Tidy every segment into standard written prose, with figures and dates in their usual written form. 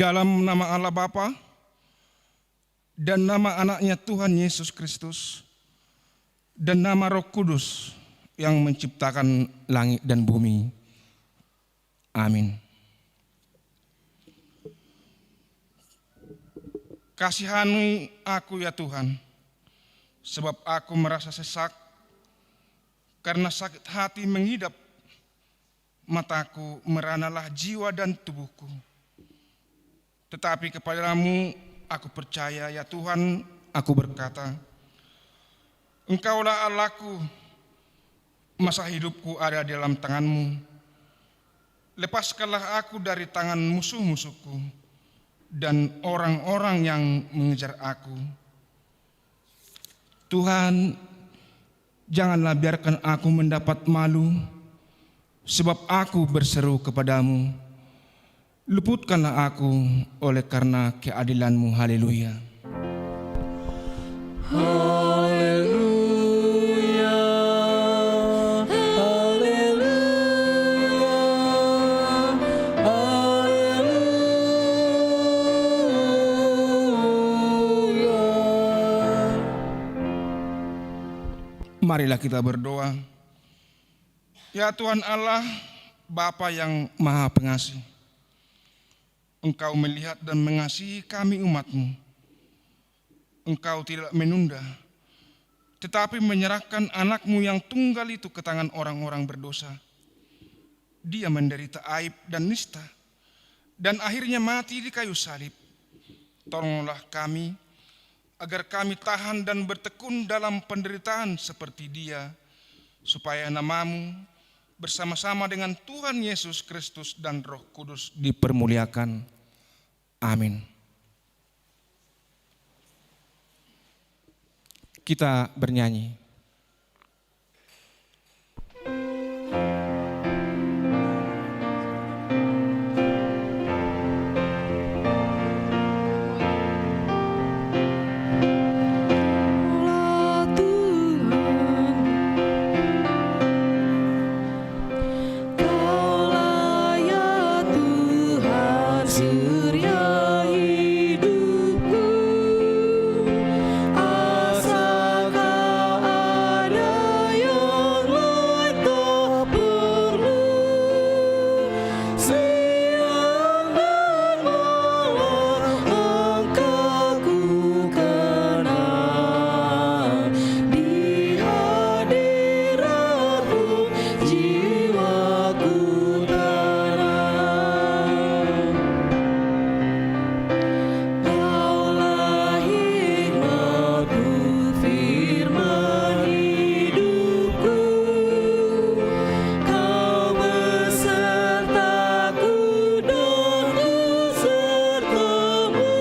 dalam nama Allah Bapa dan nama anaknya Tuhan Yesus Kristus dan nama Roh Kudus yang menciptakan langit dan bumi. Amin. Kasihani aku ya Tuhan, sebab aku merasa sesak karena sakit hati mengidap mataku, meranalah jiwa dan tubuhku. Tetapi kepadamu aku percaya ya Tuhan, aku berkata, Engkaulah Allahku, masa hidupku ada di dalam tangan-Mu. Lepaskanlah aku dari tangan musuh-musuhku dan orang-orang yang mengejar aku. Tuhan, janganlah biarkan aku mendapat malu, sebab aku berseru kepadamu. Luputkanlah aku oleh karena keadilan-Mu. Haleluya. Haleluya, haleluya, haleluya. Marilah kita berdoa. Ya Tuhan Allah, Bapa yang Maha Pengasih, Engkau melihat dan mengasihi kami umat-Mu. Engkau tidak menunda, tetapi menyerahkan anak-Mu yang tunggal itu ke tangan orang-orang berdosa. Dia menderita aib dan nista, dan akhirnya mati di kayu salib. Tolonglah kami, agar kami tahan dan bertekun dalam penderitaan seperti dia, supaya nama-Mu bersama-sama dengan Tuhan Yesus Kristus dan Roh Kudus dipermuliakan. Amin. Kita bernyanyi. Surya hidupku, asakah ada yang lain tak perlu. Siang dan malam engkau kenal, di hadirat-Mu jiwaku tenang. Kaulah hikmat-Mu, firman hidupku. Kau besertaku dan ku serta-Mu.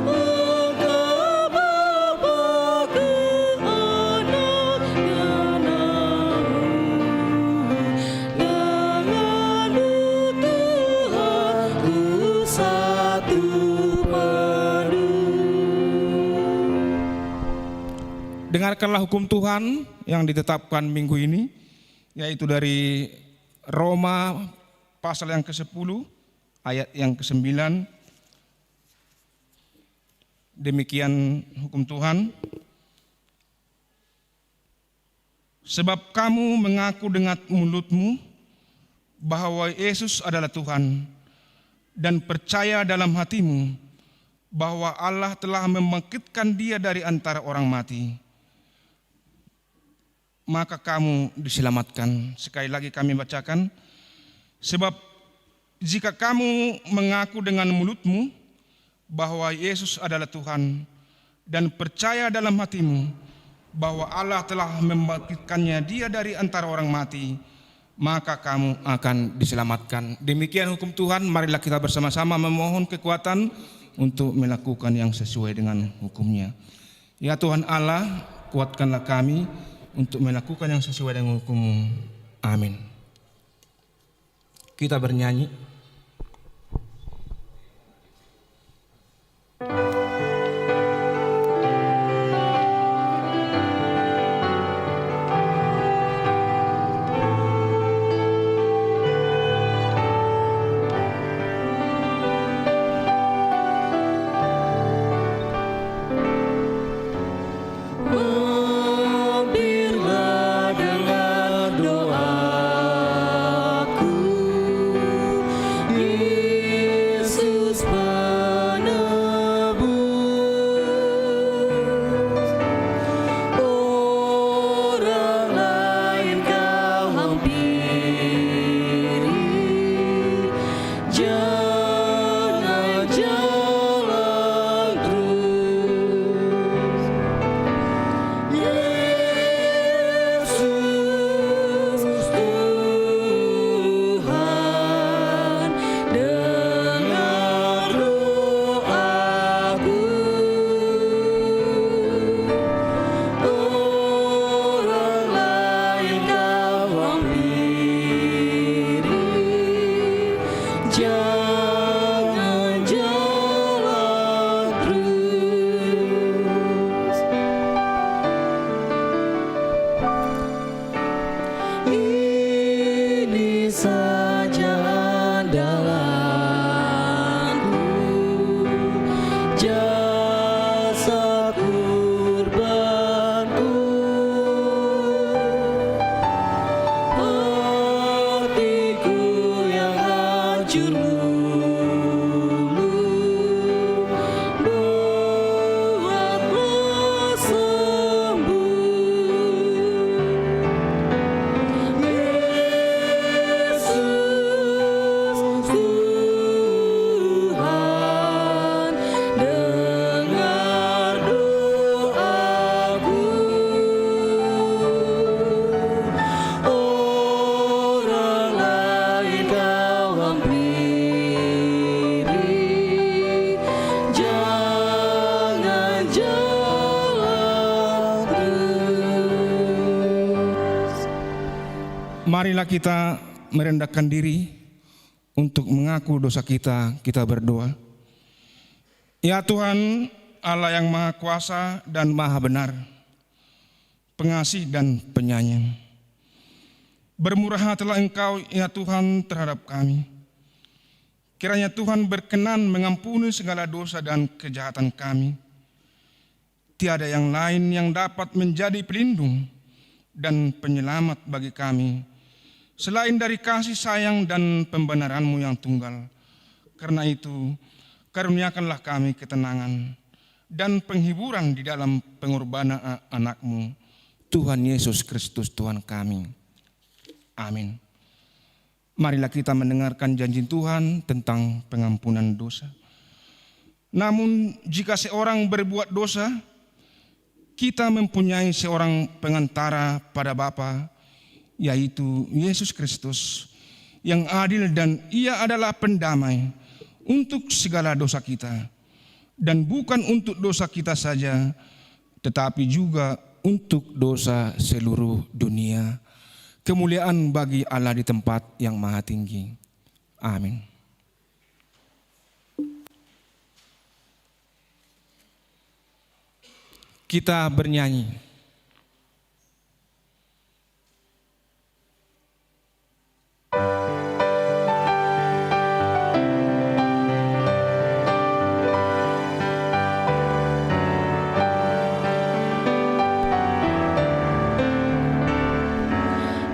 Engkau Bapa ke anak-Nya denganmu Tuhan ku satu padu. Dengarkanlah hukum Tuhan yang ditetapkan minggu ini, yaitu dari Roma pasal yang ke-10 ayat yang ke-9. Demikian hukum Tuhan. Sebab kamu mengaku dengan mulutmu bahwa Yesus adalah Tuhan, dan percaya dalam hatimu bahwa Allah telah membangkitkan Dia dari antara orang mati, maka kamu diselamatkan. Sekali lagi kami bacakan. Sebab jika kamu mengaku dengan mulutmu bahwa Yesus adalah Tuhan, dan percaya dalam hatimu bahwa Allah telah membangkitkannya Dia dari antara orang mati, maka kamu akan diselamatkan. Demikian hukum Tuhan. Marilah kita bersama-sama memohon kekuatan untuk melakukan yang sesuai dengan hukumnya. Ya Tuhan Allah, kuatkanlah kami untuk melakukan yang sesuai dengan hukum-Mu. Amin. Kita bernyanyi. Ini saja andalanku, jasa kurbanku, hatiku yang hancur lulu, buatlah sembuh. Yesus Tuhan, dengar doaku. Orang lain kau hampiri, jangan jalan terus. Marilah kita merendahkan diri untuk mengaku dosa kita. Kita berdoa. Ya Tuhan, Allah yang Maha Kuasa dan Maha Benar, pengasih dan penyayang, bermurah hatilah Engkau ya Tuhan terhadap kami. Kiranya Tuhan berkenan mengampuni segala dosa dan kejahatan kami. Tiada yang lain yang dapat menjadi pelindung dan penyelamat bagi kami selain dari kasih sayang dan pembenaran-Mu yang tunggal. Karena itu, karuniakanlah kami ketenangan dan penghiburan di dalam pengorbanan anak-Mu, Tuhan Yesus Kristus Tuhan kami. Amin. Marilah kita mendengarkan janji Tuhan tentang pengampunan dosa. Namun jika seorang berbuat dosa, kita mempunyai seorang pengantara pada Bapa, yaitu Yesus Kristus, yang adil, dan Ia adalah pendamai untuk segala dosa kita, dan bukan untuk dosa kita saja, tetapi juga untuk dosa seluruh dunia. Kemuliaan bagi Allah di tempat yang maha tinggi. Amin. Kita bernyanyi.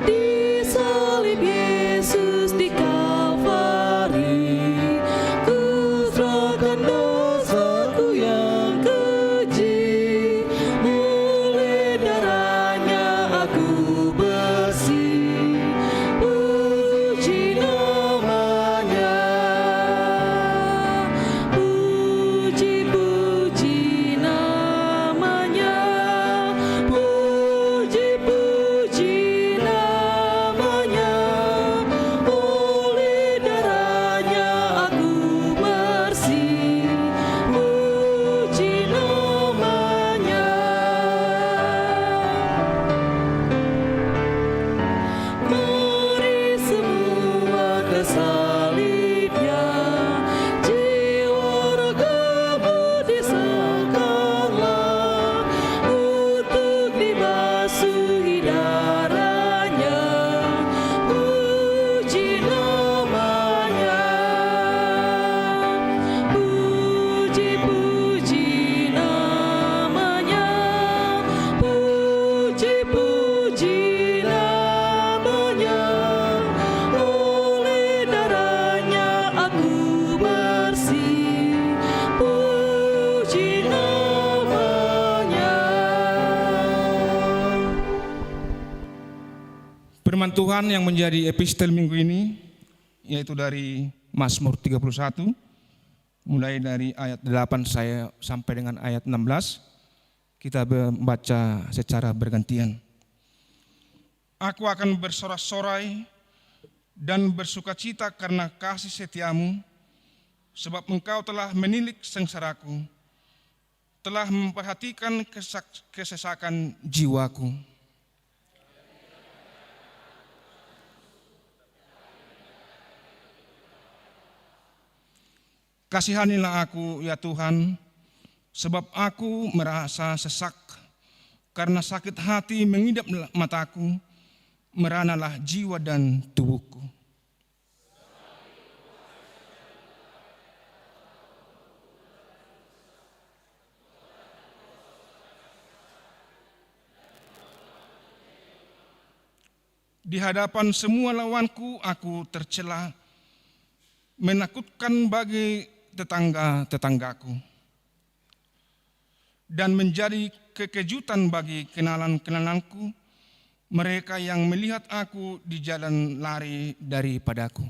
Disalib Yesus di Kalvari, ku serahkan dosaku yang keji. Oleh darahnya aku bersih, puji namanya. Puji-puji namanya, puji-puji namanya. Oleh darahnya aku bersih, puji namanya. Mari semua ke salibnya, jiwa ragamu disangkalah, untuk dibasuhi darahnya, puji namanya. Puji-puji namanya, puji-puji namanya. Oleh darahnya aku bersih, puji namanya. Firman Tuhan yang menjadi epistel minggu ini, yaitu dari Mazmur 31, mulai dari ayat 8 saya sampai dengan ayat 16. Kita membaca secara bergantian. Aku akan bersorak-sorai dan bersukacita karena kasih setiamu, sebab Engkau telah menilik sengsaraku, telah memperhatikan kesesakan jiwaku. Kasihanilah aku ya Tuhan, sebab aku merasa sesak, karena sakit hati mengidap mataku, meranalah jiwa dan tubuhku. Di hadapan semua lawanku aku tercela, menakutkan bagi tetangga-tetanggaku, dan menjadi kekejutan bagi kenalan-kenalanku, mereka yang melihat aku di jalan lari daripadaku.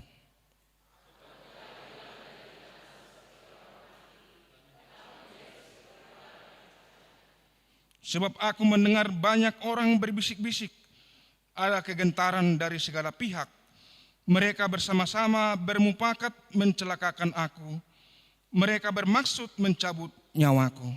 Sebab aku mendengar banyak orang berbisik-bisik, ada kegentaran dari segala pihak. Mereka bersama-sama bermufakat mencelakakan aku. Mereka bermaksud mencabut nyawaku.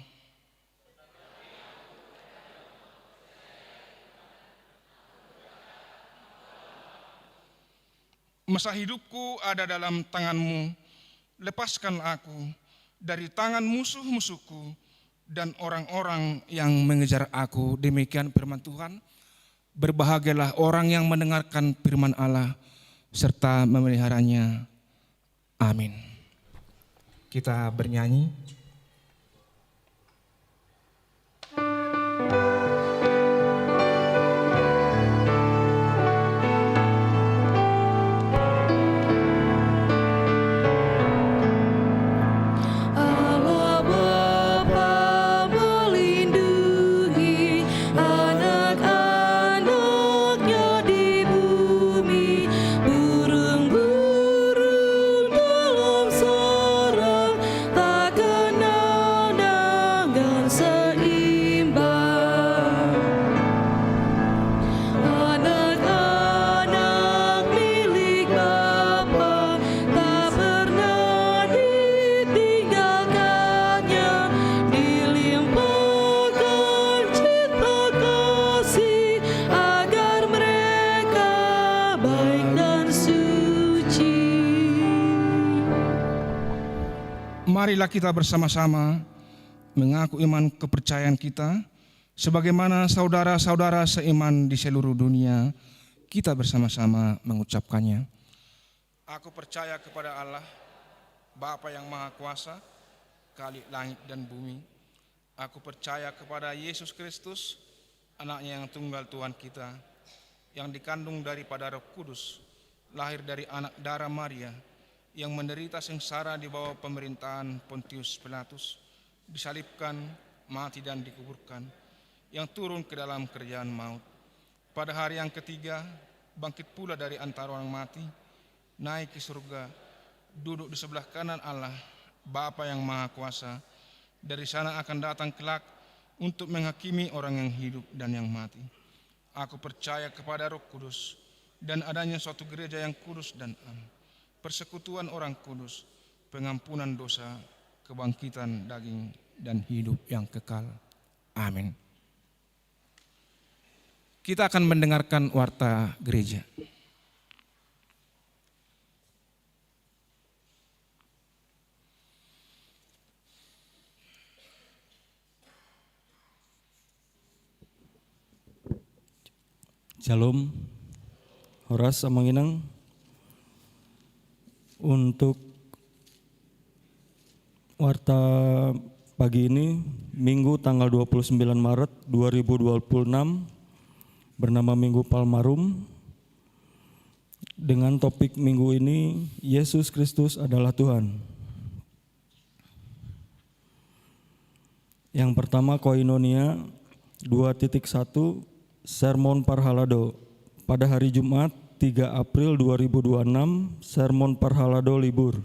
Masa hidupku ada dalam tangan-Mu. Lepaskan aku dari tangan musuh-musuhku dan orang-orang yang mengejar aku. Demikian firman Tuhan. Berbahagialah orang yang mendengarkan firman Allah serta memeliharanya. Amin. Kita bernyanyi. Marilah kita bersama-sama mengaku iman kepercayaan kita sebagaimana saudara-saudara seiman di seluruh dunia. Kita bersama-sama mengucapkannya. Aku percaya kepada Allah, Bapa yang Maha Kuasa, Khalik langit dan bumi. Aku percaya kepada Yesus Kristus, Anaknya yang tunggal Tuhan kita, yang dikandung daripada Roh Kudus, lahir dari anak darah Maria, yang menderita sengsara di bawah pemerintahan Pontius Pilatus, disalibkan, mati dan dikuburkan, yang turun ke dalam kerjaan maut. Pada hari yang ketiga, bangkit pula dari antara orang mati, naik ke surga, duduk di sebelah kanan Allah, Bapa yang Maha Kuasa. Dari sana akan datang kelak untuk menghakimi orang yang hidup dan yang mati. Aku percaya kepada Roh Kudus dan adanya suatu gereja yang kudus dan am, persekutuan orang kudus, pengampunan dosa, kebangkitan daging, dan hidup yang kekal. Amin. Kita akan mendengarkan warta gereja. Shalom, Horas Amanginang. Untuk warta pagi ini, Minggu tanggal 29 Maret 2026, bernama Minggu Palmarum, dengan topik minggu ini, Yesus Kristus adalah Tuhan. Yang pertama, Koinonia 2.1, Sermon Parhalado, pada hari Jumat 3 April 2026, Sermon Parhalado libur.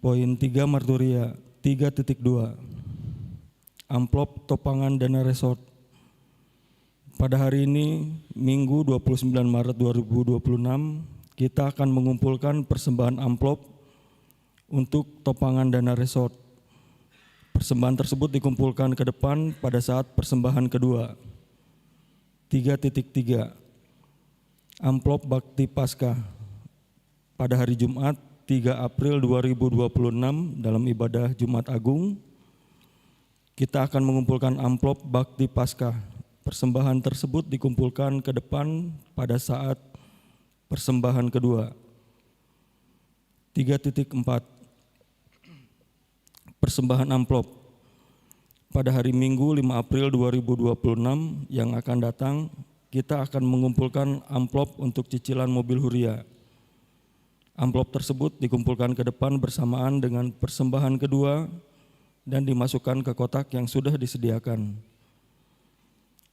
Poin 3 Marturia 3.2, amplop topangan dana resort. Pada hari ini, Minggu 29 Maret 2026, kita akan mengumpulkan persembahan amplop untuk topangan dana resort. Persembahan tersebut dikumpulkan ke depan pada saat persembahan kedua. 3.3, amplop bakti Paskah pada hari Jumat 3 April 2026 dalam ibadah Jumat Agung. Kita akan mengumpulkan amplop bakti Paskah Persembahan tersebut dikumpulkan ke depan pada saat persembahan kedua. 3.4 Persembahan amplop. Pada hari Minggu 5 April 2026 yang akan datang, kita akan mengumpulkan amplop untuk cicilan mobil Huria. Amplop tersebut dikumpulkan ke depan bersamaan dengan persembahan kedua dan dimasukkan ke kotak yang sudah disediakan.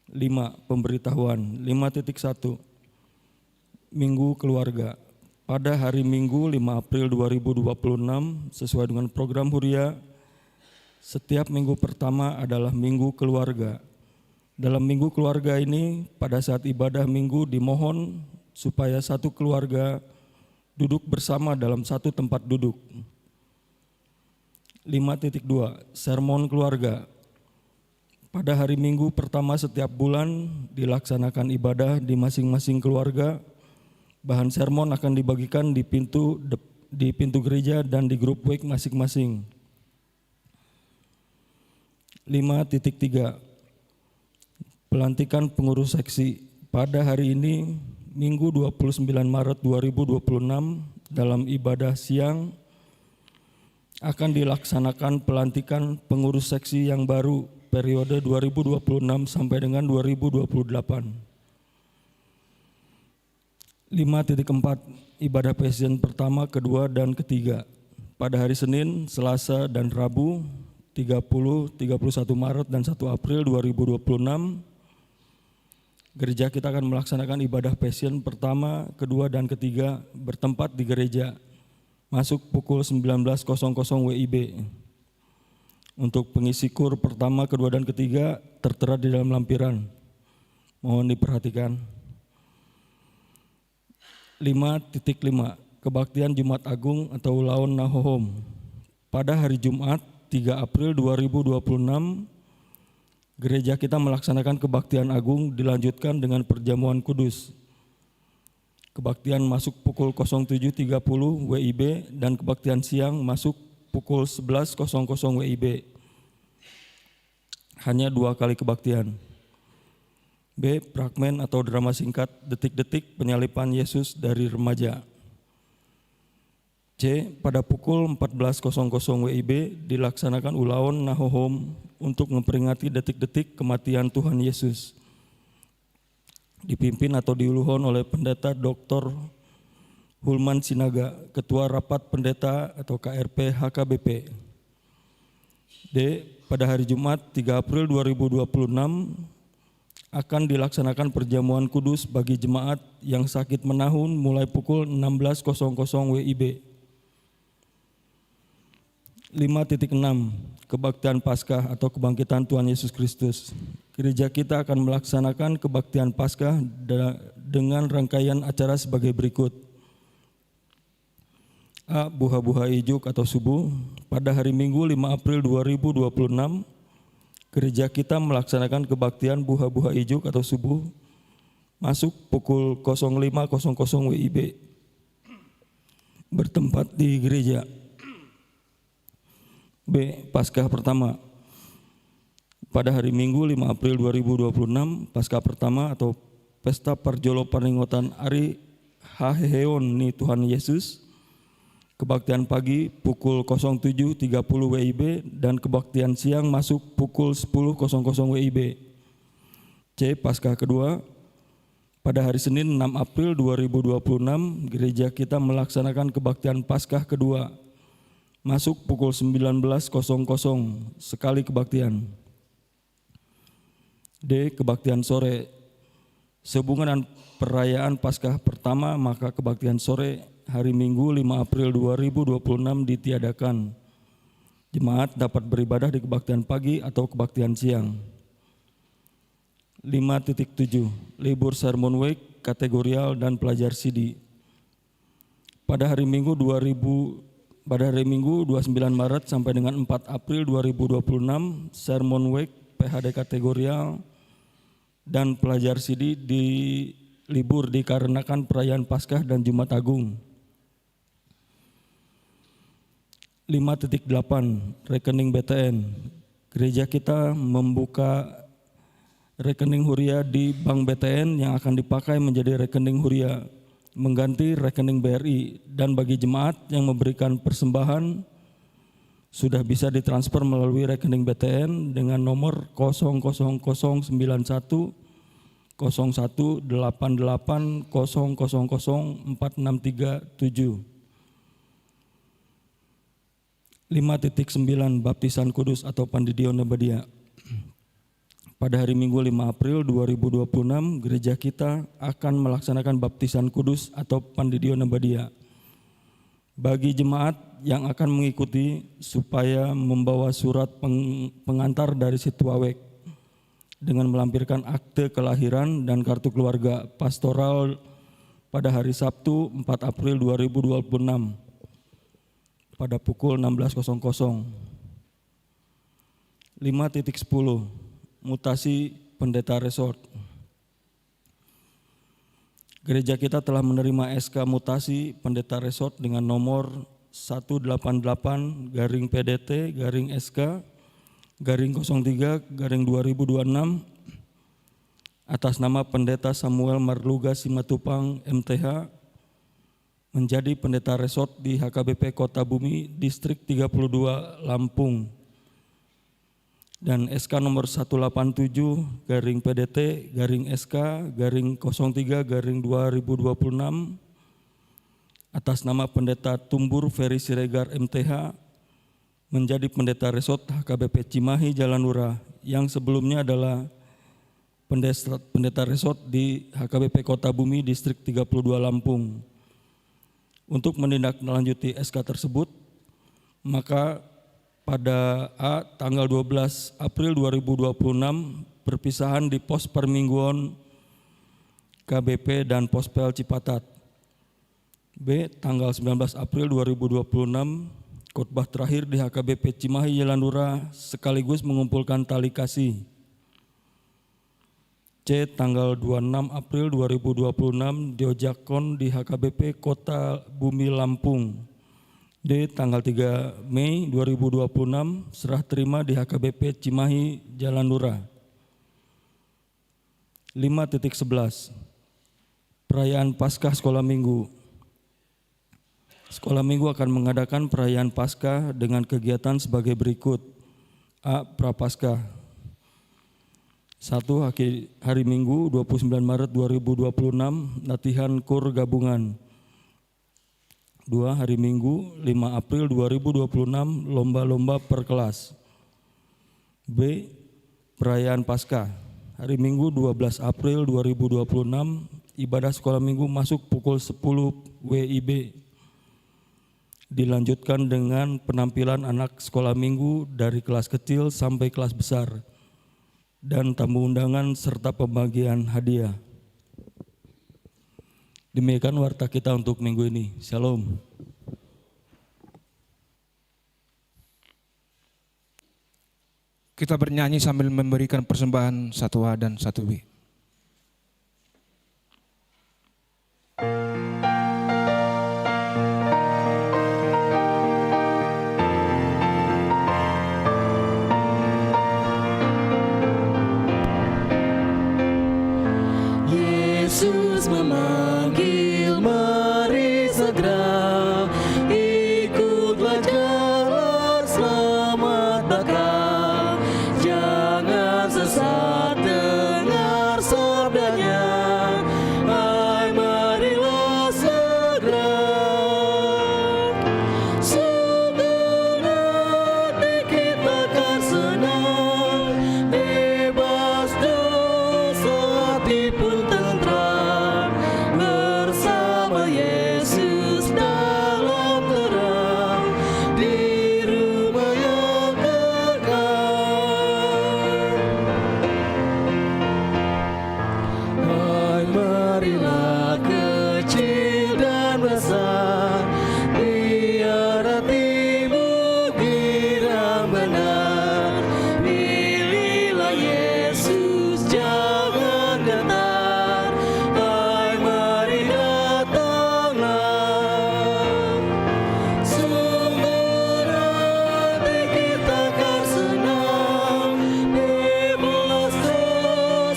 5. Pemberitahuan 5.1 Minggu Keluarga. Pada hari Minggu 5 April 2026 sesuai dengan program Huria, setiap minggu pertama adalah Minggu Keluarga. Dalam Minggu Keluarga ini, pada saat ibadah minggu dimohon supaya satu keluarga duduk bersama dalam satu tempat duduk. 5.2 Sermon Keluarga. Pada hari Minggu pertama setiap bulan dilaksanakan ibadah di masing-masing keluarga. Bahan sermon akan dibagikan di pintu gereja dan di grup WhatsApp masing-masing. 5.3 Pelantikan pengurus seksi. Pada hari ini, Minggu 29 Maret 2026, dalam ibadah siang akan dilaksanakan pelantikan pengurus seksi yang baru periode 2026 sampai dengan 2028. 5.4 Ibadah Passion pertama, kedua, dan ketiga. Pada hari Senin, Selasa, dan Rabu 30, 31 Maret, dan 1 April 2026, gereja kita akan melaksanakan ibadah Passion pertama, kedua, dan ketiga bertempat di gereja. Masuk pukul 19.00 WIB. Untuk pengisi kur pertama, kedua, dan ketiga tertera di dalam lampiran. Mohon diperhatikan. 5.5 Kebaktian Jumat Agung atau Laon Nahohom. Pada hari Jumat 3 April 2026, gereja kita melaksanakan kebaktian agung dilanjutkan dengan perjamuan kudus. Kebaktian masuk pukul 07.30 WIB dan kebaktian siang masuk pukul 11.00 WIB. Hanya 2 kali kebaktian. B. Fragmen atau drama singkat detik-detik penyalipan Yesus dari remaja. C. Pada pukul 14.00 WIB dilaksanakan Ulaon Nahohom untuk memperingati detik-detik kematian Tuhan Yesus. Dipimpin atau diuluhon oleh Pendeta Dr. Hulman Sinaga, Ketua Rapat Pendeta atau KRP HKBP. D. Pada hari Jumat 3 April 2026 akan dilaksanakan perjamuan kudus bagi jemaat yang sakit menahun mulai pukul 16.00 WIB. 5.6 Kebaktian Paskah atau Kebangkitan Tuhan Yesus Kristus. Gereja kita akan melaksanakan kebaktian Paskah dengan rangkaian acara sebagai berikut. A. Buha-buha ijuk atau subuh. Pada hari Minggu 5 April 2026, gereja kita melaksanakan kebaktian buha-buha ijuk atau subuh masuk pukul 05.00 WIB. Bertempat di gereja. B. Paskah pertama. Pada hari Minggu 5 April 2026, Paskah pertama atau Pesta Parjolo Paringotan Ari Haheheon ni Tuhan Yesus. Kebaktian pagi pukul 07.30 WIB dan kebaktian siang masuk pukul 10.00 WIB. C. Paskah kedua. Pada hari Senin 6 April 2026, gereja kita melaksanakan kebaktian Paskah kedua. Masuk pukul 19.00 sekali kebaktian. D. Kebaktian sore. Sehubungan dengan perayaan Paskah pertama, maka kebaktian sore hari Minggu 5 April 2026 ditiadakan. Jemaat dapat beribadah di kebaktian pagi atau kebaktian siang. 5.7 Libur Sermon Week, kategorial dan pelajar CD. Pada hari Minggu 29 Maret sampai dengan 4 April 2026, Sermon Week, PHD kategorial dan pelajar CD di libur dikarenakan perayaan Paskah dan Jumat Agung. 5.8 Rekening BTN. Gereja kita membuka rekening Huria di Bank BTN yang akan dipakai menjadi rekening Huria, mengganti rekening BRI, dan bagi jemaat yang memberikan persembahan sudah bisa ditransfer melalui rekening BTN dengan nomor 00091 0188 000 4637. 5.9 Baptisan Kudus atau Pandidion Nabadia. Pada hari Minggu 5 April 2026, gereja kita akan melaksanakan baptisan kudus atau Pandidion Nabadia. Bagi jemaat yang akan mengikuti supaya membawa surat pengantar dari Situawek dengan melampirkan akte kelahiran dan kartu keluarga pastoral pada hari Sabtu 4 April 2026 pada pukul 16.00. 5.10 Mutasi pendeta resort. Gereja kita telah menerima SK mutasi pendeta resort dengan nomor 188-PDT-SK-03-2026 atas nama pendeta Samuel Marluga Simatupang MTH menjadi pendeta resort di HKBP Kota Bumi Distrik 32 Lampung, dan SK nomor 187-PDT-SK-03-2026 atas nama pendeta Tumbur Ferry Siregar MTH menjadi pendeta resort HKBP Cimahi Jalanura yang sebelumnya adalah pendeta resort di HKBP Kota Bumi Distrik 32 Lampung. Untuk menindaklanjuti SK tersebut, maka pada tanggal 12 April 2026 perpisahan di pos permingguan KBP dan Pospel Cipatat. B. Tanggal 19 April 2026 khotbah terakhir di HKBP Cimahi Jalanura sekaligus mengumpulkan tali kasih. C. Tanggal 26 April 2026 diojakon di HKBP Kota Bumi Lampung. D. Tanggal 3 Mei 2026 serah terima di HKBP Cimahi Jalanura. 5.11 Perayaan Paskah Sekolah Minggu. Sekolah Minggu akan mengadakan perayaan Paskah dengan kegiatan sebagai berikut. A. Prapaskah. 1. Hari Minggu 29 Maret 2026 latihan kur gabungan. 2. Hari Minggu 5 April 2026 lomba-lomba per kelas. B. Perayaan Paskah. Hari Minggu 12 April 2026 ibadah sekolah minggu masuk pukul 10 WIB. Dilanjutkan dengan penampilan anak sekolah minggu dari kelas kecil sampai kelas besar dan tamu undangan serta pembagian hadiah. Demikian warta kita untuk minggu ini. Shalom. Kita bernyanyi sambil memberikan persembahan 1A dan 1B. Yesus memanggil, mari segera ikutlah jalan selamat bakal. Jangan sesat dengar sabdanya, hai marilah segera. Sungguh nanti kita akan senang, bebas dosa hati pun tentram, bersama Yesus dalam terang di rumah yang kekal. Hai marilah kecil dan besar, biar hatimu girang benar. Pilihlah Yesus, jangan gentar. Hai mari datanglah. Sungguh nanti kita akan senang, bebas dosa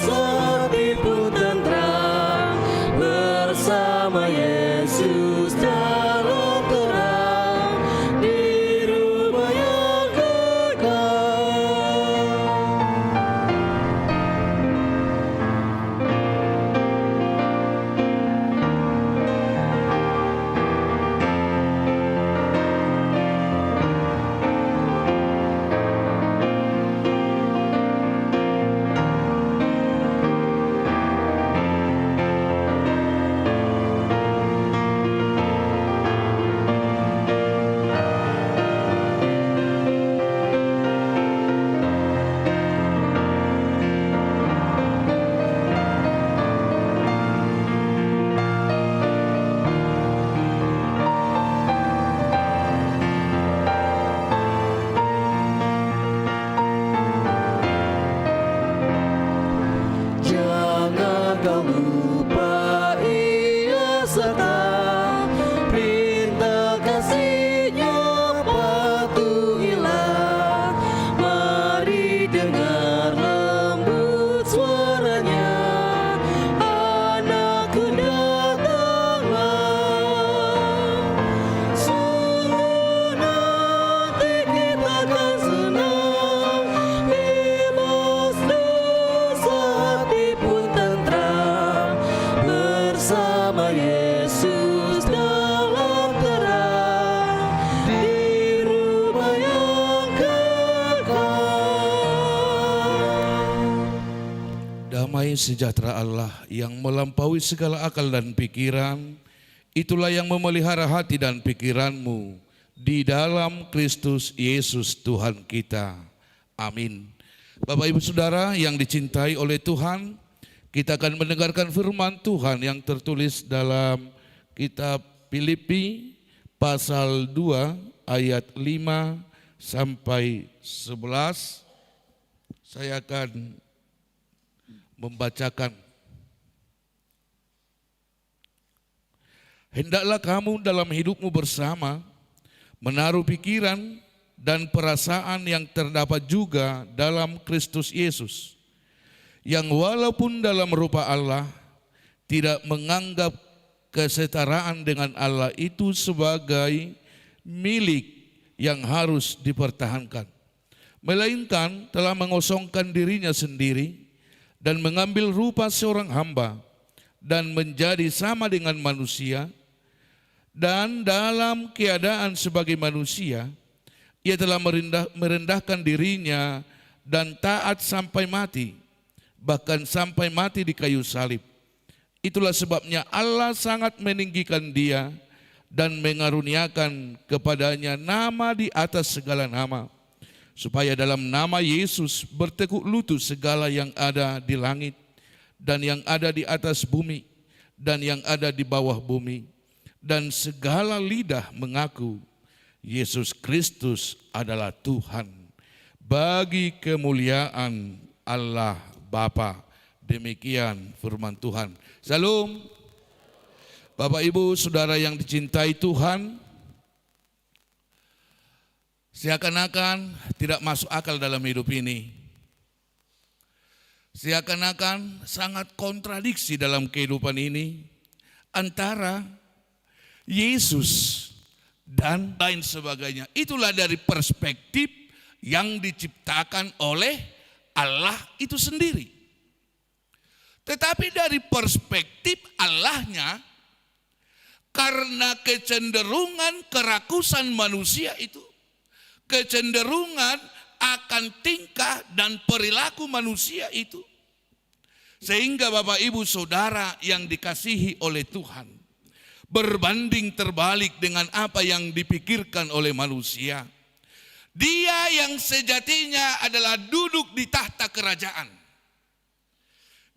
bersama Yesus dalam terang di rumah yang kekal. Jangan kau lupa Ia serta perintah kasih-Nya patuhilah. Mari dengar lembut suara-Nya, anakku datanglah. Sungguh nanti kita akan senang, bebas dosa, hati pun tentram, bersama Yesus dalam terang di rumah yang kekal. Damai sejahtera Allah yang melampaui segala akal dan pikiran, itulah yang memelihara hati dan pikiranmu di dalam Kristus Yesus Tuhan kita. Amin. Bapak Ibu Saudara yang dicintai oleh Tuhan, kita akan mendengarkan firman Tuhan yang tertulis dalam kitab Filipi pasal 2 ayat 5 sampai 11. Saya akan membacakan. Hendaklah kamu dalam hidupmu bersama menaruh pikiran dan perasaan yang terdapat juga dalam Kristus Yesus, yang walaupun dalam rupa Allah tidak menganggap kesetaraan dengan Allah itu sebagai milik yang harus dipertahankan, melainkan telah mengosongkan dirinya sendiri dan mengambil rupa seorang hamba dan menjadi sama dengan manusia, dan dalam keadaan sebagai manusia Ia telah merendahkan dirinya dan taat sampai mati, bahkan sampai mati di kayu salib. Itulah sebabnya Allah sangat meninggikan Dia dan mengaruniakan kepadanya nama di atas segala nama, supaya dalam nama Yesus bertekuk lutut segala yang ada di langit dan yang ada di atas bumi dan yang ada di bawah bumi, dan segala lidah mengaku Yesus Kristus adalah Tuhan, bagi kemuliaan Allah Bapa. Demikian firman Tuhan. Salam. Bapak Ibu Saudara yang dicintai Tuhan, seakan-akan tidak masuk akal dalam hidup ini. Seakan-akan sangat kontradiksi dalam kehidupan ini antara Yesus dan lain sebagainya. Itulah dari perspektif yang diciptakan oleh Allah itu sendiri. Tetapi dari perspektif Allahnya, karena kecenderungan kerakusan manusia itu, kecenderungan akan tingkah dan perilaku manusia itu, sehingga Bapak Ibu Saudara yang dikasihi oleh Tuhan, berbanding terbalik dengan apa yang dipikirkan oleh manusia. Dia yang sejatinya adalah duduk di tahta kerajaan.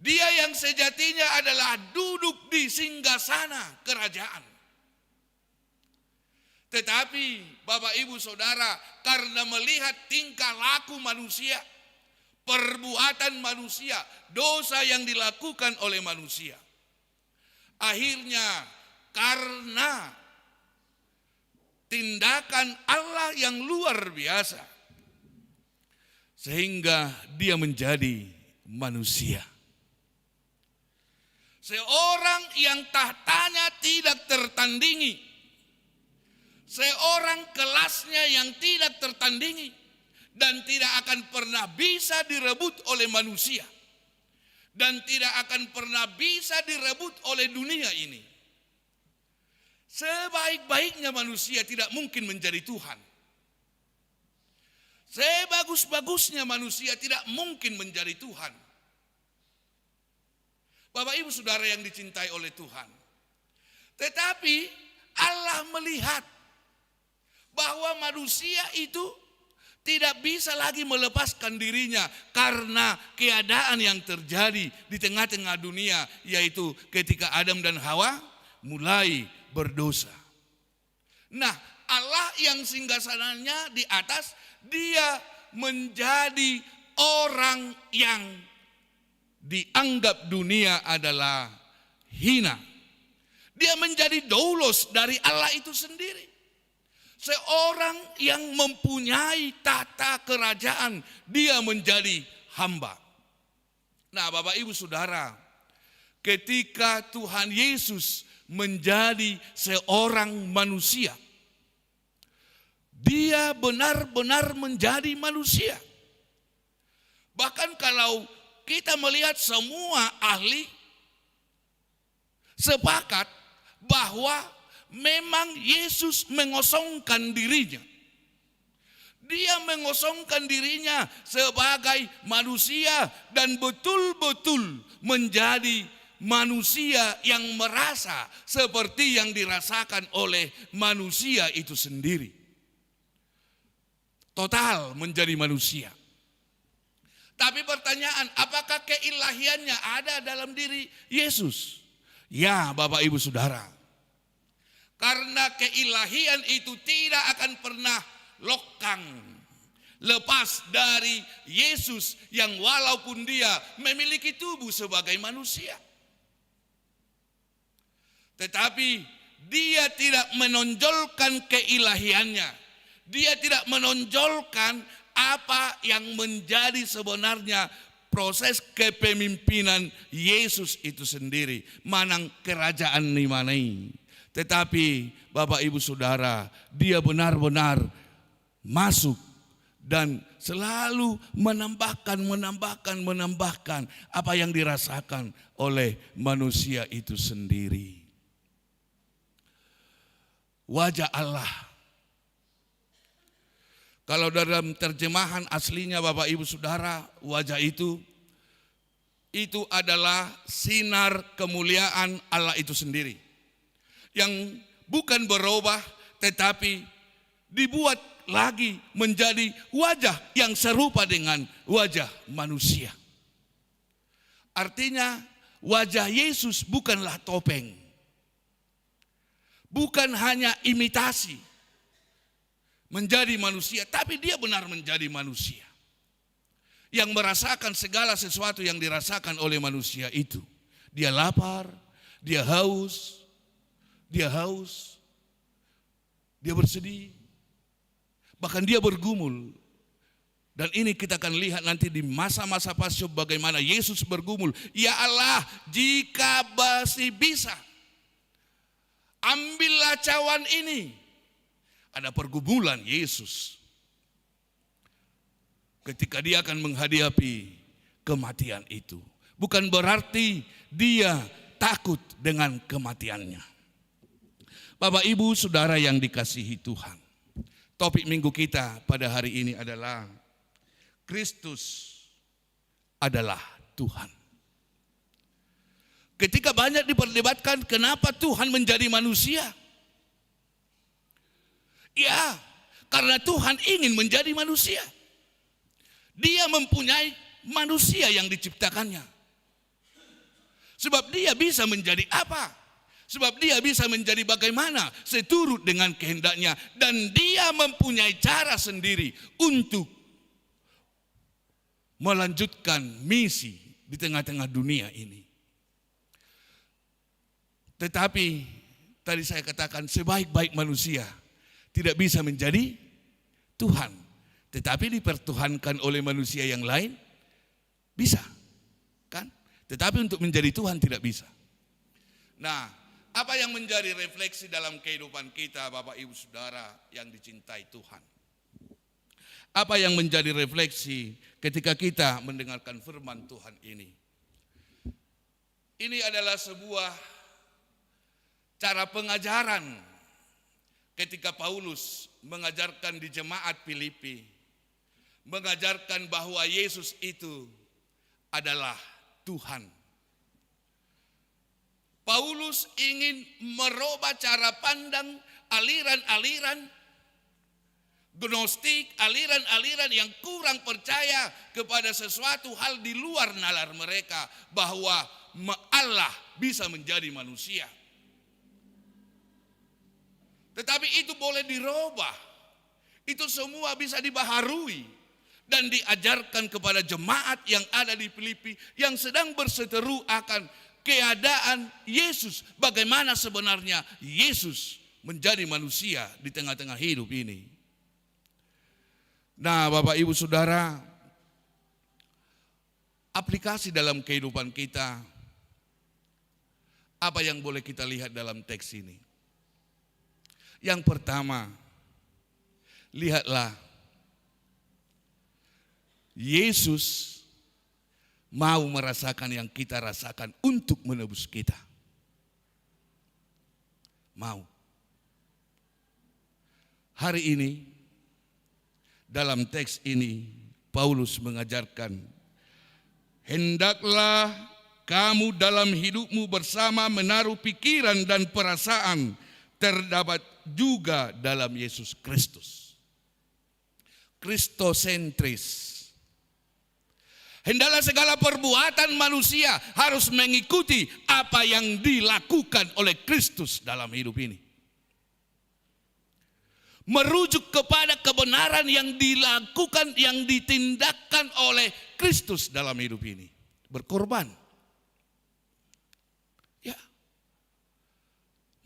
Dia yang sejatinya adalah duduk di singgasana kerajaan. Tetapi Bapak Ibu Saudara, karena melihat tingkah laku manusia, perbuatan manusia, dosa yang dilakukan oleh manusia, akhirnya karena tindakan Allah yang luar biasa, sehingga Dia menjadi manusia. seorang yang tahtanya tidak tertandingi, seorang kelasnya yang tidak tertandingi dan tidak akan pernah bisa direbut oleh manusia dan tidak akan pernah bisa direbut oleh dunia ini. Sebaik-baiknya manusia tidak mungkin menjadi Tuhan. Sebagus-bagusnya manusia tidak mungkin menjadi Tuhan. Bapak Ibu Saudara yang dicintai oleh Tuhan. Tetapi Allah melihat bahwa manusia itu tidak bisa lagi melepaskan dirinya karena keadaan yang terjadi di tengah-tengah dunia, yaitu ketika Adam dan Hawa mulai berdosa. Nah, Allah yang singgasananya di atas, dia menjadi orang yang dianggap dunia adalah hina. Dia menjadi doulos dari Allah itu sendiri. Seorang yang mempunyai tata kerajaan, dia menjadi hamba. Nah, Bapak Ibu Saudara, ketika Tuhan Yesus menjadi seorang manusia, dia benar-benar menjadi manusia. Bahkan kalau kita melihat semua ahli sepakat bahwa memang Yesus mengosongkan dirinya. Dia mengosongkan dirinya sebagai manusia dan betul-betul menjadi manusia yang merasa seperti yang dirasakan oleh manusia itu sendiri. Total menjadi manusia. Tapi pertanyaan, apakah keilahiannya ada dalam diri Yesus? Ya, Bapak Ibu Saudara. Karena keilahian itu tidak akan pernah lokang lepas dari Yesus yang walaupun dia memiliki tubuh sebagai manusia. Tetapi dia tidak menonjolkan keilahiannya. Dia tidak menonjolkan apa yang menjadi sebenarnya proses kepemimpinan Yesus itu sendiri. Manang kerajaan nimanai. Tetapi Bapak Ibu Saudara, dia benar-benar masuk dan selalu menambahkan apa yang dirasakan oleh manusia itu sendiri. Wajah Allah. Kalau dalam terjemahan aslinya Bapak Ibu Saudara, wajah itu adalah sinar kemuliaan Allah itu sendiri. Yang bukan berubah tetapi dibuat lagi menjadi wajah yang serupa dengan wajah manusia. Artinya wajah Yesus bukanlah topeng. Bukan hanya imitasi menjadi manusia, tapi dia benar menjadi manusia. Yang merasakan segala sesuatu yang dirasakan oleh manusia itu. Dia lapar, dia haus, dia bersedih, bahkan dia bergumul. Dan ini kita akan lihat nanti di masa-masa pasyub bagaimana Yesus bergumul. Ya Allah, jika masih bisa, ambillah cawan ini. Ada pergumulan Yesus ketika dia akan menghadapi kematian itu. Bukan berarti dia takut dengan kematiannya. Bapak Ibu Saudara yang dikasihi Tuhan, topik minggu kita pada hari ini adalah Kristus adalah Tuhan. Ketika banyak diperdebatkan kenapa Tuhan menjadi manusia, ya, karena Tuhan ingin menjadi manusia. Dia mempunyai manusia yang diciptakannya. Sebab dia bisa menjadi apa? Sebab dia bisa menjadi bagaimana? Seturut dengan kehendaknya. Dan dia mempunyai cara sendiri untuk melanjutkan misi di tengah-tengah dunia ini. Tetapi tadi saya katakan sebaik-baik manusia tidak bisa menjadi Tuhan. Tetapi dipertuhankan oleh manusia yang lain bisa. Kan? Tetapi untuk menjadi Tuhan tidak bisa. Nah, apa yang menjadi refleksi dalam kehidupan kita, Bapak Ibu Saudara yang dicintai Tuhan? Apa yang menjadi refleksi ketika kita mendengarkan firman Tuhan ini? Ini adalah sebuah cara pengajaran ketika Paulus mengajarkan di jemaat Filipi, mengajarkan bahwa Yesus itu adalah Tuhan. Paulus ingin merubah cara pandang aliran-aliran Gnostik, aliran-aliran yang kurang percaya kepada sesuatu hal di luar nalar mereka, bahwa Allah bisa menjadi manusia. Tetapi itu boleh dirubah. Itu semua bisa dibaharui dan diajarkan kepada jemaat yang ada di Filipi yang sedang berseteru akan keadaan Yesus. Bagaimana sebenarnya Yesus menjadi manusia di tengah-tengah hidup ini. Nah, Bapak Ibu Saudara, aplikasi dalam kehidupan kita, apa yang boleh kita lihat dalam teks ini? Yang pertama, lihatlah, Yesus mau merasakan yang kita rasakan untuk menebus kita. Mau. Hari ini, dalam teks ini, Paulus mengajarkan, hendaklah kamu dalam hidupmu bersama menaruh pikiran dan perasaan terdapat juga dalam Yesus Kristus. Kristosentris. Hendaklah segala perbuatan manusia harus mengikuti apa yang dilakukan oleh Kristus dalam hidup ini. Merujuk kepada kebenaran yang dilakukan, yang ditindakkan oleh Kristus dalam hidup ini. Berkorban. Ya.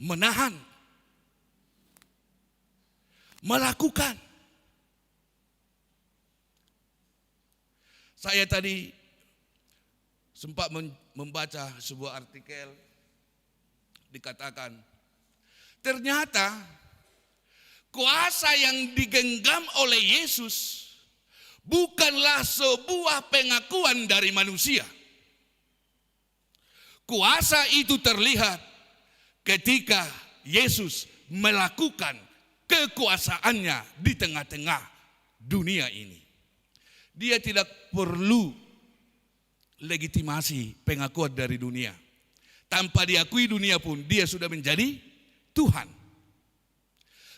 Menahan. Melakukan. Saya tadi sempat membaca sebuah artikel, dikatakan ternyata kuasa yang digenggam oleh Yesus bukanlah sebuah pengakuan dari manusia. Kuasa itu terlihat ketika Yesus melakukan kekuasaannya di tengah-tengah dunia ini. Dia tidak perlu legitimasi pengakuan dari dunia. Tanpa diakui dunia pun dia sudah menjadi Tuhan.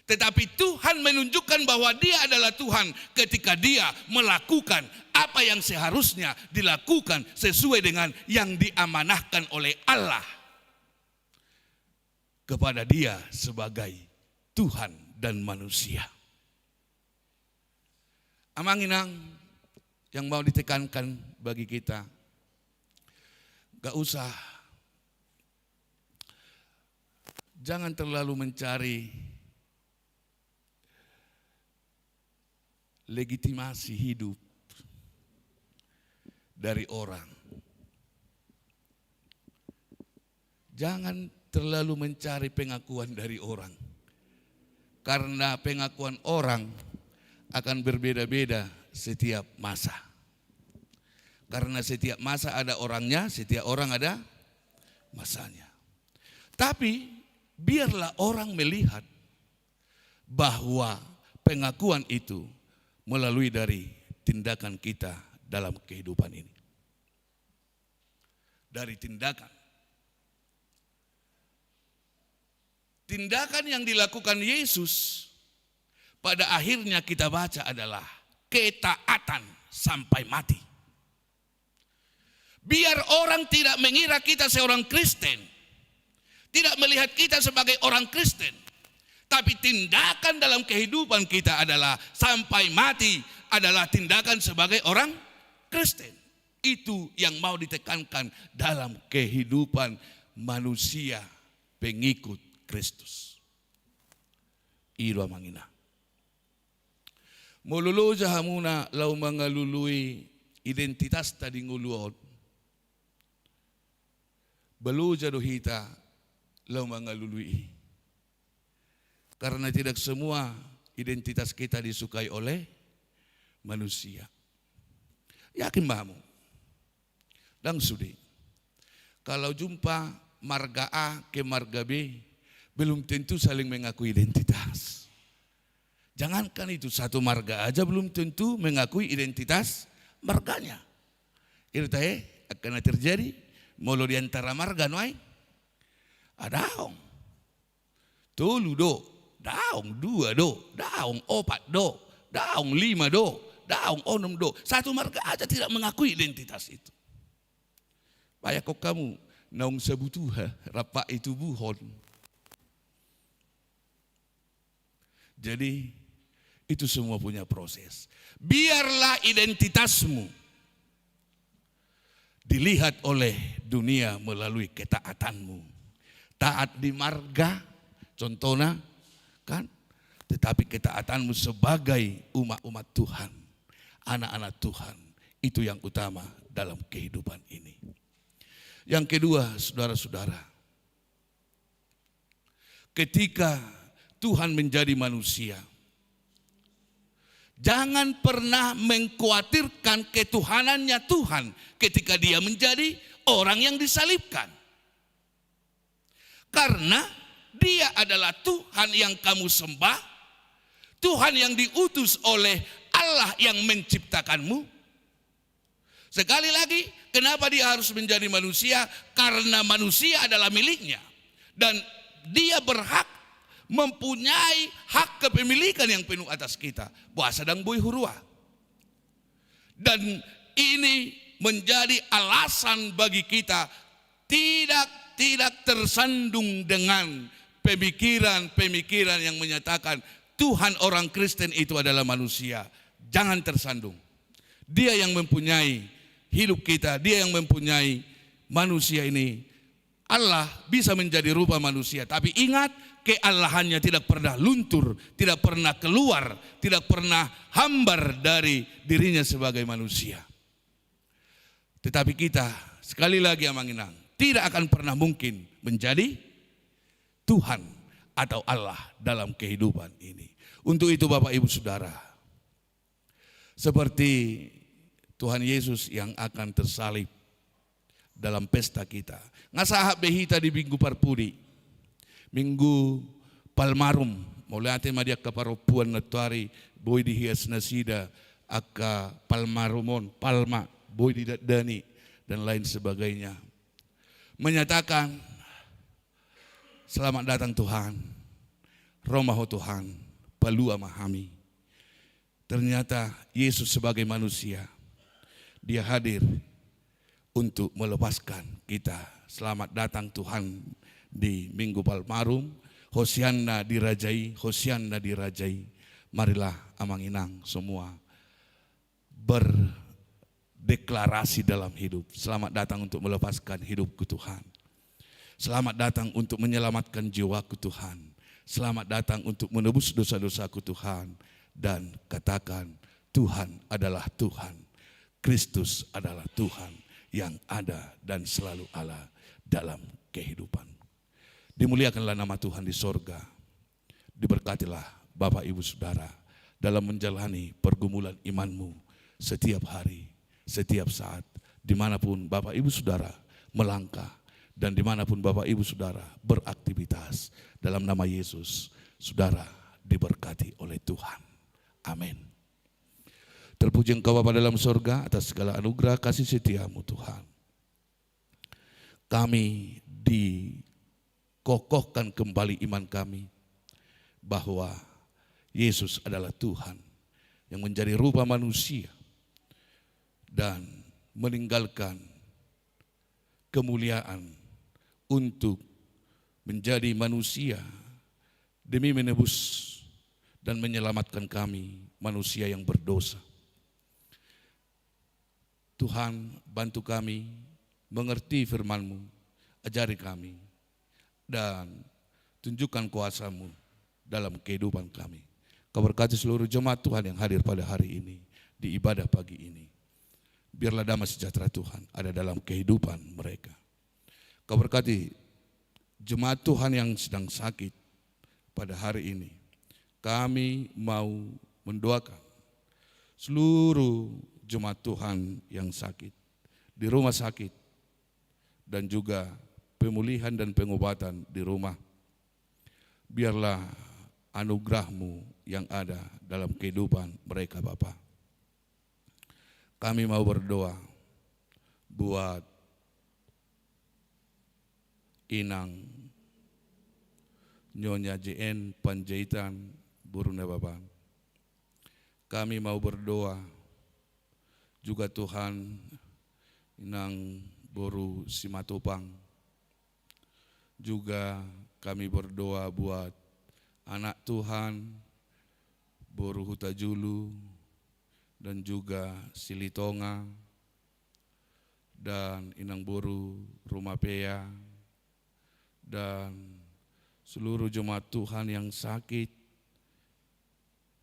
Tetapi Tuhan menunjukkan bahwa dia adalah Tuhan ketika dia melakukan apa yang seharusnya dilakukan sesuai dengan yang diamanahkan oleh Allah kepada dia sebagai Tuhan dan manusia. Amanginang yang mau ditekankan bagi kita, gak usah, jangan terlalu mencari legitimasi hidup dari orang. Jangan terlalu mencari pengakuan dari orang. Karena pengakuan orang akan berbeda-beda setiap masa. Karena setiap masa ada orangnya, setiap orang ada masanya. Tapi biarlah orang melihat bahwa pengakuan itu melalui dari tindakan kita dalam kehidupan ini. Dari tindakan. Tindakan yang dilakukan Yesus pada akhirnya kita baca adalah ketaatan sampai mati. Biar orang tidak mengira kita seorang Kristen, tidak melihat kita sebagai orang Kristen, tapi tindakan dalam kehidupan kita adalah sampai mati adalah tindakan sebagai orang Kristen. Itu yang mau ditekankan dalam kehidupan manusia pengikut Kristus. Iro mangina. Mololo jahamuna lau mangalului identitas tadi nguluot. Belu jaduhita lau mangalului. Karena tidak semua identitas kita disukai oleh manusia. Yakin bahamu? Dan sudi. Kalau jumpa marga A ke marga B, belum tentu saling mengaku identitas. Jangankan itu, satu marga aja belum tentu mengakui identitas marganya. Itu akan terjadi molo di antara marga noai. Adaong. Tolu do, daong dua do, daong opat do, daong lima do, daong onom do. Satu marga aja tidak mengakui identitas itu. Banyak kok kamu naung sabutuha, rapak itu buhon. Jadi itu semua punya proses. Biarlah identitasmu dilihat oleh dunia melalui ketaatanmu. Taat di marga, contohnya kan, tetapi ketaatanmu sebagai umat-umat Tuhan, anak-anak Tuhan, itu yang utama dalam kehidupan ini. Yang kedua, saudara-saudara, ketika Tuhan menjadi manusia, jangan pernah mengkhawatirkan ketuhanannya Tuhan ketika dia menjadi orang yang disalibkan. Karena dia adalah Tuhan yang kamu sembah, Tuhan yang diutus oleh Allah yang menciptakanmu. Sekali lagi, kenapa dia harus menjadi manusia? Karena manusia adalah miliknya. Dan dia berhak mempunyai hak kepemilikan yang penuh atas kita. Buah sedang bui hurua. Dan ini menjadi alasan bagi kita tidak tersandung dengan pemikiran-pemikiran yang menyatakan Tuhan orang Kristen itu adalah manusia. Jangan tersandung. Dia yang mempunyai hidup kita, dia yang mempunyai manusia ini. Allah bisa menjadi rupa manusia, tapi ingat, keallahannya tidak pernah luntur, tidak pernah keluar, tidak pernah hambar dari dirinya sebagai manusia. Tetapi kita, sekali lagi Amanginang, tidak akan pernah mungkin menjadi Tuhan atau Allah dalam kehidupan ini. Untuk itu Bapak Ibu Saudara, seperti Tuhan Yesus yang akan tersalib dalam pesta kita. Ngasahap behita di Minggu Parpudi, Minggu Palmarum, mulai ate madia kaparopuan natuari, boy dihias nasida, aka palmarumon, palma, boy didadani, dan lain sebagainya. Menyatakan, selamat datang Tuhan, romaho Tuhan, palua mahami. Ternyata Yesus sebagai manusia, dia hadir untuk melepaskan kita. Selamat datang Tuhan di Minggu Palmarum. Hosianna dirajai, Hosianna dirajai. Marilah Amanginang semua berdeklarasi dalam hidup. Selamat datang untuk melepaskan hidupku Tuhan. Selamat datang untuk menyelamatkan jiwaku Tuhan. Selamat datang untuk menebus dosa-dosaku Tuhan. Dan katakan, Tuhan adalah Tuhan. Kristus adalah Tuhan yang ada dan selalu Allah dalam kehidupan. Dimuliakanlah nama Tuhan di sorga. Diberkatilah Bapak Ibu Saudara dalam menjalani pergumulan imanmu setiap hari, setiap saat, dimanapun Bapak Ibu Saudara melangkah dan dimanapun Bapak Ibu Saudara beraktivitas. Dalam nama Yesus, Saudara diberkati oleh Tuhan. Amin. Terpuji Engkau Bapa dalam sorga atas segala anugerah kasih setiamu Tuhan. Kami dikokohkan kembali iman kami bahwa Yesus adalah Tuhan yang menjadi rupa manusia dan meninggalkan kemuliaan untuk menjadi manusia demi menebus dan menyelamatkan kami manusia yang berdosa. Tuhan, bantu kami mengerti firman-Mu, ajari kami, dan tunjukkan kuasa-Mu dalam kehidupan kami. Kau berkati seluruh jemaat Tuhan yang hadir pada hari ini, di ibadah pagi ini. Biarlah damai sejahtera Tuhan ada dalam kehidupan mereka. Kau berkati jemaat Tuhan yang sedang sakit pada hari ini, kami mau mendoakan seluruh jemaat Tuhan yang sakit di rumah sakit dan juga pemulihan dan pengobatan di rumah. Biarlah anugerah-Mu yang ada dalam kehidupan mereka, Bapa. Kami mau berdoa buat Inang, Nyonya JN Panjaitan Burunda, Bapa. Kami mau berdoa juga Tuhan Inang Boru Simatopang. Juga kami berdoa buat anak Tuhan Boru Hutajulu dan juga Silitonga dan Inang Boru Rumapea dan seluruh jemaat Tuhan yang sakit.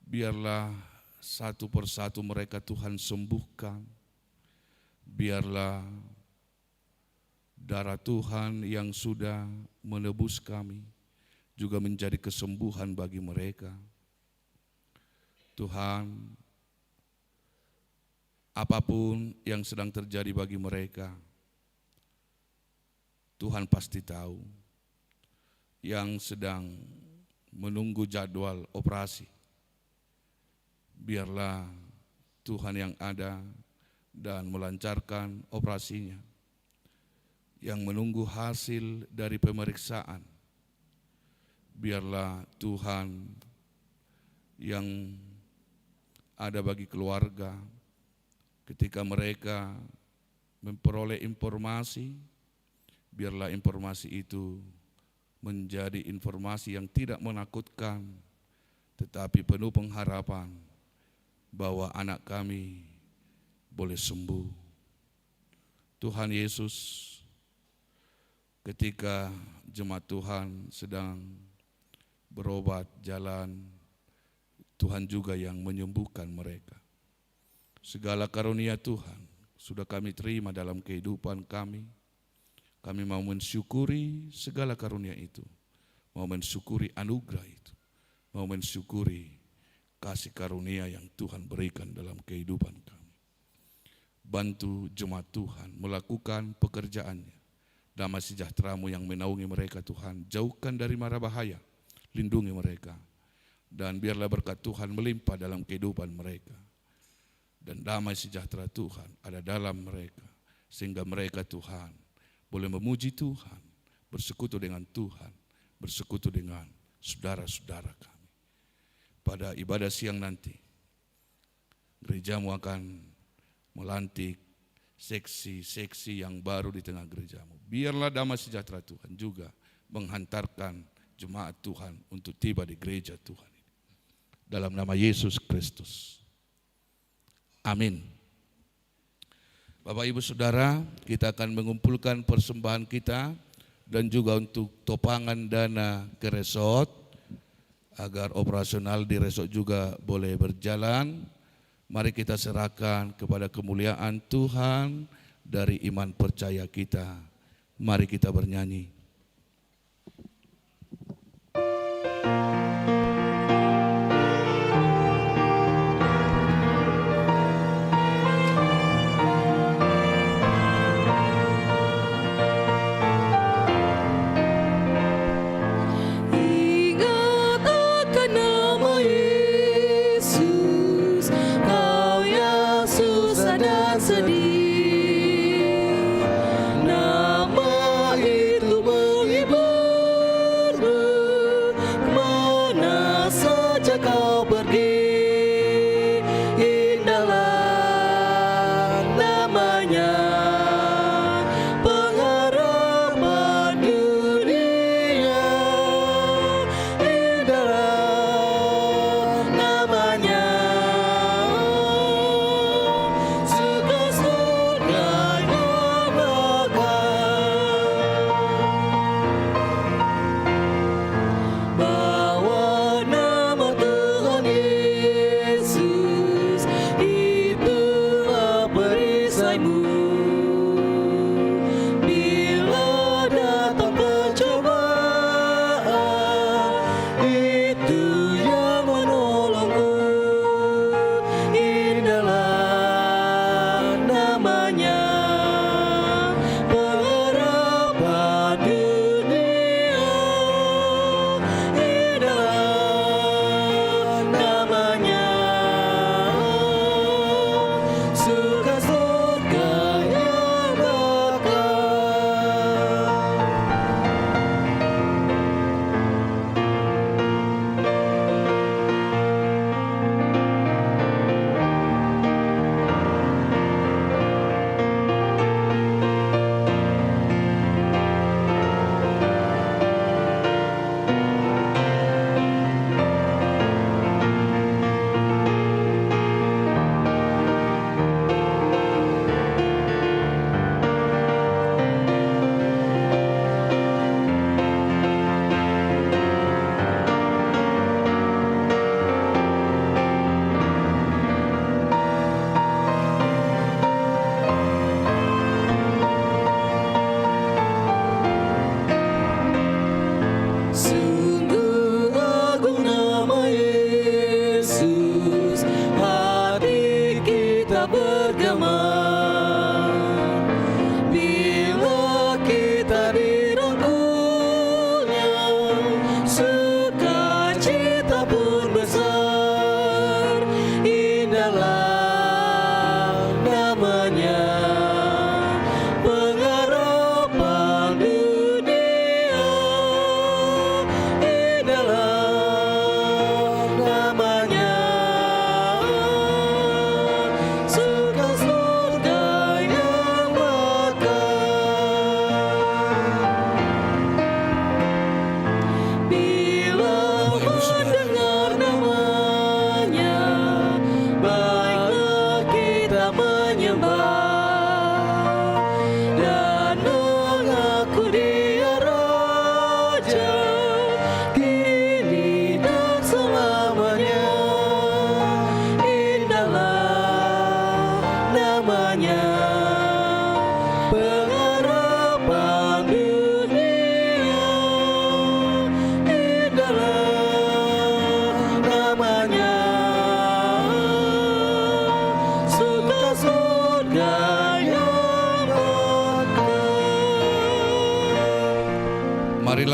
Biarlah satu persatu mereka Tuhan sembuhkan. Biarlah darah Tuhan yang sudah menebus kami juga menjadi kesembuhan bagi mereka. Tuhan, apapun yang sedang terjadi bagi mereka, Tuhan pasti tahu. Yang sedang menunggu jadwal operasi, biarlah Tuhan yang ada dan melancarkan operasinya. Yang menunggu hasil dari pemeriksaan, biarlah Tuhan yang ada bagi keluarga ketika mereka memperoleh informasi, biarlah informasi itu menjadi informasi yang tidak menakutkan, tetapi penuh pengharapan bahwa anak kami boleh sembuh. Tuhan Yesus, ketika jemaat Tuhan sedang berobat jalan, Tuhan juga yang menyembuhkan mereka. Segala karunia Tuhan sudah kami terima dalam kehidupan kami. Kami mau mensyukuri segala karunia itu, mau mensyukuri anugerah itu, mau mensyukuri kasih karunia yang Tuhan berikan dalam kehidupan kami. Bantu jemaat Tuhan melakukan pekerjaannya. Damai sejahtera-Mu yang menaungi mereka Tuhan, jauhkan dari mara bahaya, lindungi mereka. Dan biarlah berkat Tuhan melimpah dalam kehidupan mereka. Dan damai sejahtera Tuhan ada dalam mereka, sehingga mereka Tuhan boleh memuji Tuhan, bersekutu dengan Tuhan, bersekutu dengan saudara-saudara kami. Pada ibadah siang nanti, gerejamu akan melantik seksi-seksi yang baru di tengah gerejamu. Biarlah damai sejahtera Tuhan juga menghantarkan jemaat Tuhan untuk tiba di gereja Tuhan ini. Dalam nama Yesus Kristus. Amin. Bapak Ibu Saudara, kita akan mengumpulkan persembahan kita dan juga untuk topangan dana ke resort agar operasional di resort juga boleh berjalan. Mari kita serahkan kepada kemuliaan Tuhan dari iman percaya kita. Mari kita bernyanyi. Sedih, nama itu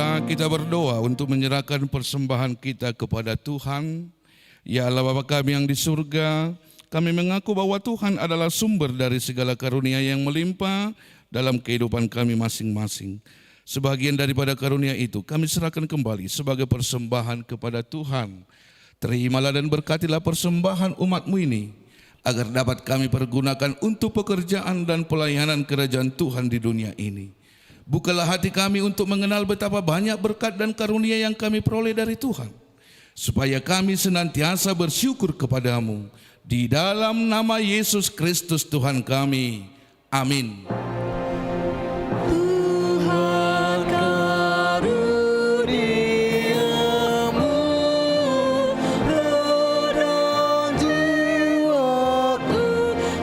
Marilah kita berdoa untuk menyerahkan persembahan kita kepada Tuhan. Ya Allah Bapa kami yang di surga, kami mengaku bahwa Tuhan adalah sumber dari segala karunia yang melimpah dalam kehidupan kami masing-masing. Sebagian daripada karunia itu kami serahkan kembali sebagai persembahan kepada Tuhan. Terimalah dan berkatilah persembahan umat-Mu ini, agar dapat kami pergunakan untuk pekerjaan dan pelayanan kerajaan Tuhan di dunia ini. Bukalah hati kami untuk mengenal betapa banyak berkat dan karunia yang kami peroleh dari Tuhan, supaya kami senantiasa bersyukur kepadamu. Di dalam nama Yesus Kristus Tuhan kami. Amin. Tuhan karuniamu redam jiwaku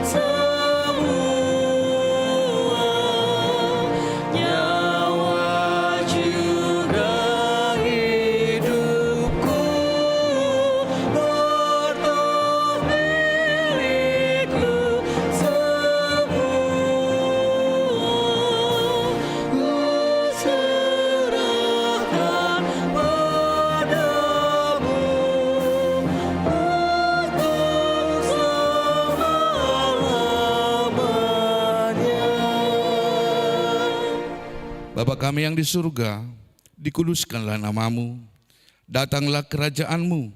semua, nyawa juga hidupku, harta milikku semua, ku serahkan padamu untuk selama-lamanya. Bapa kami yang di surga, dikuduskanlah namamu, datanglah kerajaan-Mu,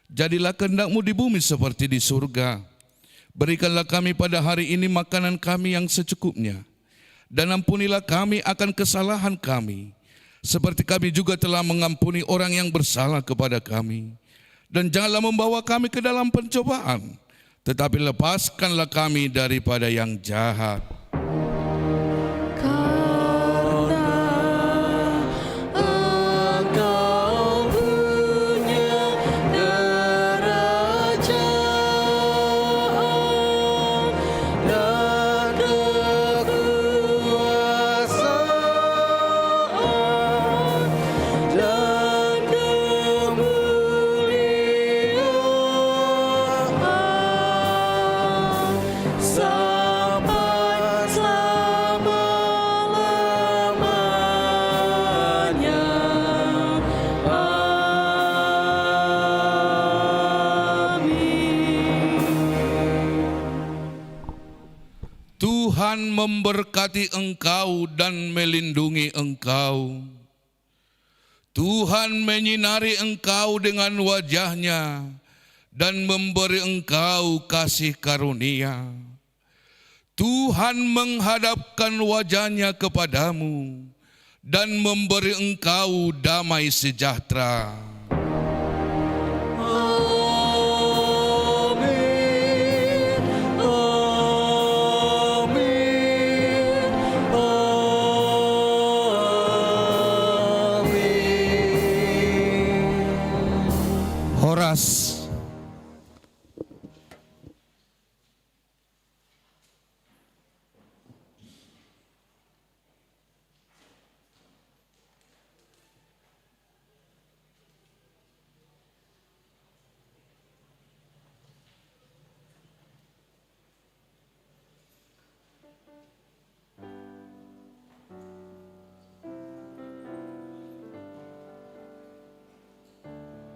jadilah kehendak-Mu di bumi seperti di surga. Berikanlah kami pada hari ini makanan kami yang secukupnya, dan ampunilah kami akan kesalahan kami, seperti kami juga telah mengampuni orang yang bersalah kepada kami. Dan janganlah membawa kami ke dalam pencobaan, tetapi lepaskanlah kami daripada yang jahat. Karena Engkau punya kerajaan dan kekuasaan dan kemuliaan sampai selama-lamanya. Amin. Tuhan memberkati engkau dan melindungi engkau. Tuhan menyinari engkau dengan wajah-Nya dan memberi engkau kasih karunia. Tuhan menghadapkan wajah-Nya kepadamu dan memberi engkau damai sejahtera. Amin. Amin. Amin. Horas